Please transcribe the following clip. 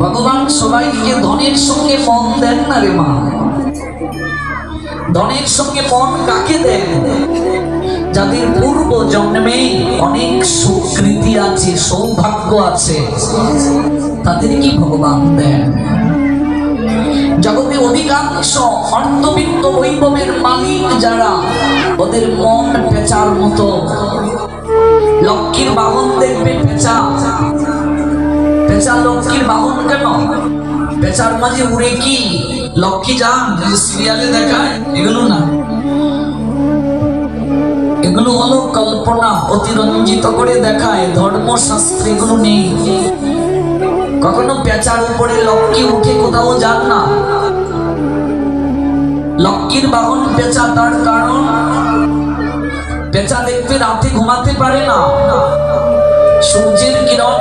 ভগবান সবাইকে ধনের সঙ্গে মন দেন না রে মা। ধনের সঙ্গে মন কাকে দেন? যাদের পূর্ব জন্মে অনেক সুকৃতি আছে, সৌভাগ্য আছে, তাদের কি ভগবান দেন। জগতে অধিকাংশ অর্ধবিত্ত বৈভবের মালিক যারা, ওদের মন পেঁচার মতো। লক্ষ্মীর বাহন দেখবে পেঁচা। পেঁচা লক্ষ্মীর বাহন কেন? পেঁচার মাঝে উড়ে কি লক্ষ্মী যান সিরিয়ালে দেখায়? এগুলো না, এগুলো হলো কল্পনা, অতিরঞ্জিত করে দেখায়। ধর্মশাস্ত্রে এগুলো নেই। কখনো পেঁচার উপরে লক্ষ্মী উঠে কোথাও যান না। লক্ষ্মীর বাহন পেঁচা, তার কারণ পেঁচা দেখতে রাতে ঘুমাতে পারে না। সূর্যের কিরণ